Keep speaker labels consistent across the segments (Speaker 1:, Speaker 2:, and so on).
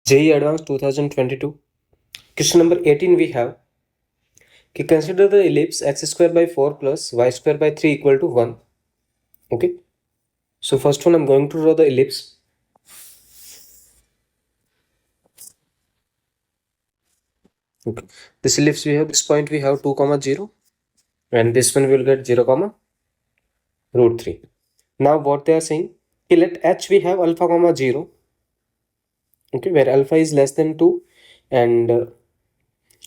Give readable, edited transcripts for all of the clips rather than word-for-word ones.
Speaker 1: JEE Advanced 2022. Question number 18 we have. Consider the ellipse x square by 4 plus y square by 3 equal to 1. Okay. So first one I'm going to draw the ellipse. Okay. This ellipse we have, this point we have 2 comma 0 and this one we will get 0 comma root 3. Now what they are saying, let h we have alpha comma 0. Okay, where alpha is less than 2 and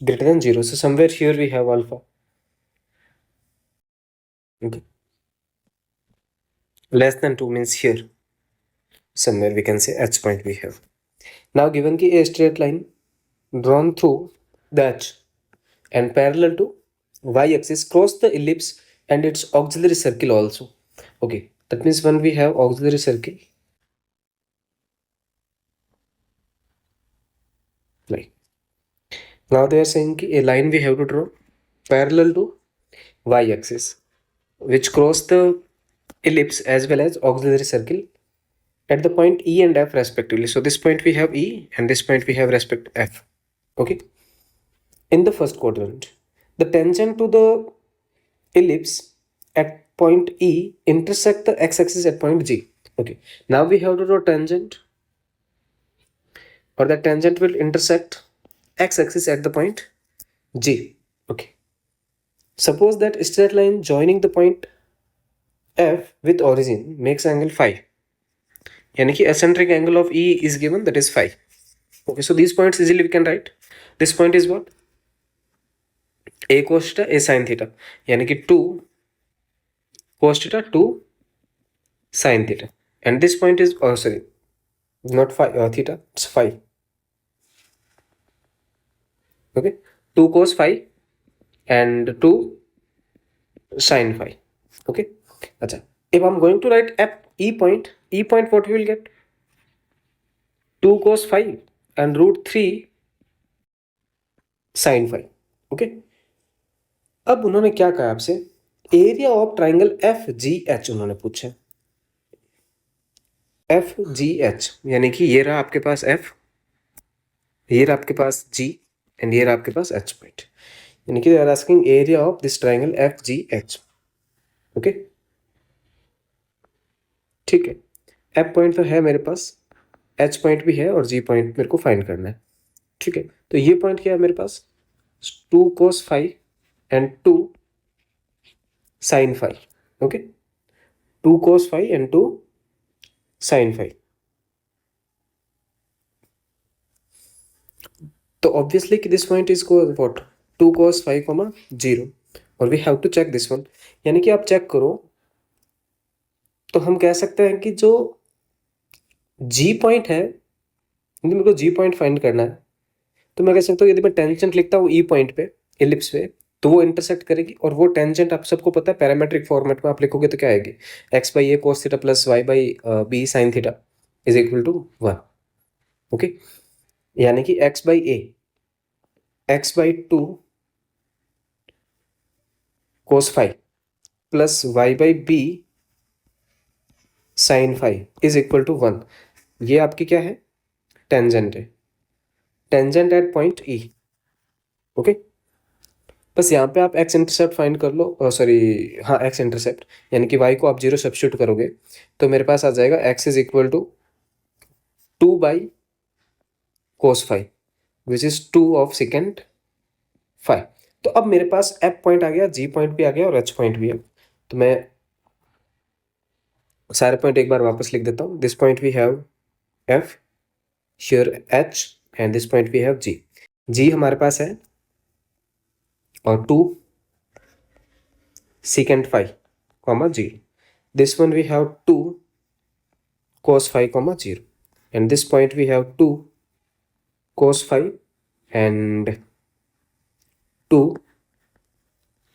Speaker 1: greater than 0. So somewhere here we have alpha. Okay. Less than 2 means here. Somewhere we can say h point we have. Now given ki a straight line drawn through the h and parallel to y-axis cross the ellipse and its auxiliary circle also. Okay, that means when we have auxiliary circle like, now they are saying ki a line we have to draw parallel to y-axis which cross the ellipse as well as auxiliary circle at the point E and F respectively. So this point we have E and this point we have respect F. Okay, in the first quadrant the tangent to the ellipse at point E intersect the x-axis at point G. Okay, now we have to draw tangent, or the tangent will intersect x-axis at the point G. Okay, suppose that straight line joining the point F with origin makes angle phi. Yani ki eccentric angle of E is given, that is phi. Okay, so these points easily we can write. This point is what? A cos theta, A sin theta. Yani ki 2 cos theta, 2 sin theta. And this point is, oh sorry, not phi, theta, it's phi. Okay, 2 cos phi and 2 sin phi. Okay, acha. If I'm going to write E point, what we will get? 2 cos phi and root 3 sin phi. Okay, अब उन्होंने क्या कहा आपसे, area of triangle F G H उन्होंने पूछा। F G H यानी कि ये रहा आपके पास एफ, ये रहा आपके पास जी एंड ये रहा आपके पास एच पॉइंट, यानी कि they are asking area of this triangle F G H. Okay, ठीक है, एफ पॉइंट तो है मेरे पास, एच पॉइंट भी है और जी पॉइंट मेरे को फाइंड करना है। ठीक है, तो ये पॉइंट क्या है मेरे पास, 2 cos phi and 2 sin phi। Okay, 2 cos phi and 2 sin phi। तो ऑब्वियसली कि this point is what, 2 cos phi, 0 और we have to check this one. यानी कि आप चेक करो तो हम कह सकते हैं कि जो जी पॉइंट है, मेरे को जी पॉइंट फाइंड करना है, तो मैं कह सकता हूँ यदि मैं टेंजेंट लिखता हूँ ई पॉइंट पे इलिप्स पे, तो वो इंटरसेक्ट करेगी, और वो टेंजेंट आप सबको पता है पैरामेट्रिक फॉर्मेट में आप लिखोगे तो क्या आएगी, X by A cos theta plus Y by B sine theta is equal to 1। Okay, यानी कि X by A, X by 2 cos phi plus Y by B sine phi is equal to 1। ये आपकी क्या है, tangent है, tangent at point E. Okay, बस यहाँ पे आप एक्स इंटरसेप्ट फाइंड कर लो, सॉरी हाँ एक्स इंटरसेप्ट, यानी कि वाई को आप 0 सब्स्टिट्यूट करोगे तो मेरे पास आ जाएगा X is equal to 2 by cos phi which is 2 of second phi. तो अब मेरे पास एफ पॉइंट आ गया, जी पॉइंट भी आ गया और एच पॉइंट भी है। तो मैं सारे पॉइंट एक बार वापस लिख देता हूँ। This point we have F, here H and this point we have G. G हमारे पास है और 2 secant phi comma g, this one we have 2 cos phi comma 0 and this point we have 2 cos phi and 2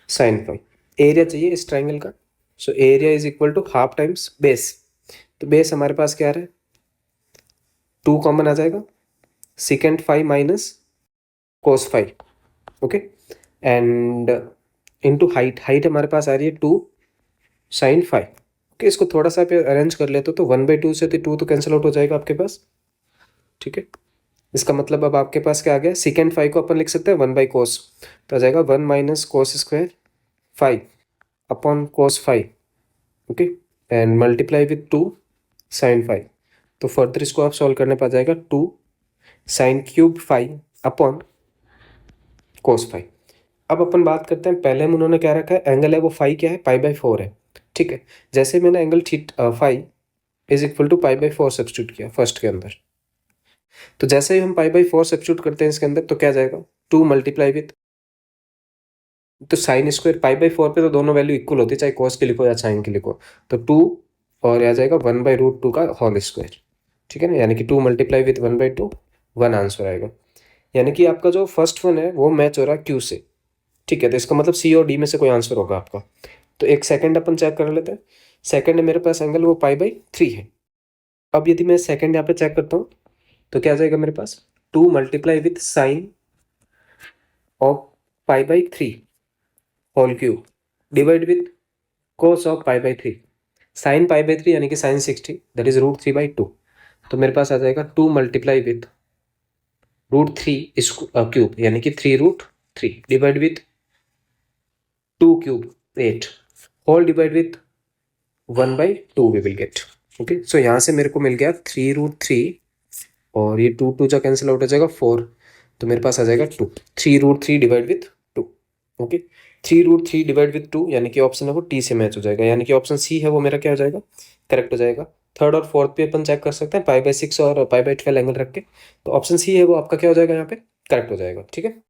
Speaker 1: sin phi। Area चाहिए इस triangle का, so area is equal to half times base. तो base हमारे पास क्या आ रहा है, 2 common आ जाएगा, secant phi minus cos phi। Okay, and into height, height हमारे पास आ रही है 2 sin phi। ओके, इसको थोड़ा सा पे अरेंज कर लेते तो 1/2 से 2 तो कैंसिल आउट हो जाएगा आपके पास। ठीक है, इसका मतलब अब आपके पास क्या आ गया, सेकेंड फाइव को अपन लिख सकते हैं 1/cos, तो आ जाएगा 1 - cos square 5 upon cos 5, okay, and multiply with 2 sin 5। तो फर्दर इसको आप सॉल्व करने पर आ जाएगा 2 sin³ 5 अपॉन cos 5। अब अपन बात करते हैं, पहले में उन्होंने क्या रखा है, एंगल है वो फाई क्या है, π/4 है, ठीक है। जैसे मैंने angle phi is equal to π/4 substitute किया फर्स्ट के अंदर, तो जैसे ही हम π/4 सब्स्टिट्यूट करते हैं इसके अंदर तो क्या जाएगा, 2 मल्टीप्लाई विथ, तो साइन स्क्वायर π/4 पे तो दोनों वैल्यू इक्वल होती है, चाहे cos के लिखो या साइन के लिखो, तो 2 और आ जाएगा 1/√2 का होल स्क्वायर, ठीक है ना, यानी कि 2 मल्टीप्लाई विथ 1/2, 1 आंसर आएगा। यानी कि आपका जो फर्स्ट वन है वो मैच हो रहा है क्यू से, ठीक है। तो इसका मतलब सी और डी में से कोई आंसर होगा आपका। तो एक सेकंड अपन चेक कर लेते हैं। सेकंड है मेरे पास एंगल वो π/3 है। अब यदि मैं सेकंड यहाँ पे चेक करता हूँ तो क्या आ जाएगा मेरे पास, 2 multiply with sine of π/3 whole cube divide with cos of π/3, sine π/3 यानी कि साइन 60 दैट इज √3/2। तो मेरे पास आ जाएगा 2 मल्टीप्लाई विथ √3 क्यूब यानी कि 3√3 divide with 2 cube 8 whole divide with 1/2 we will get, okay. So यहाँ से मेरे को मिल गया 3√3 और ये 2 जो कैंसिल आउट हो जाएगा 4, तो मेरे पास आ जाएगा 2, 3√3 divide with 2, okay. 3√3 divide with 2 यानी कि ऑप्शन है वो टी से मैच हो जाएगा, यानी कि ऑप्शन सी है वो मेरा क्या हो जाएगा, करेक्ट हो जाएगा। थर्ड और फोर्थ पे अपन चेक कर सकते हैं π/6 और π/12 एंगल रख के, तो ऑप्शन सी है वो आपका क्या हो जाएगा यहाँ पे, करेक्ट हो जाएगा, ठीक है।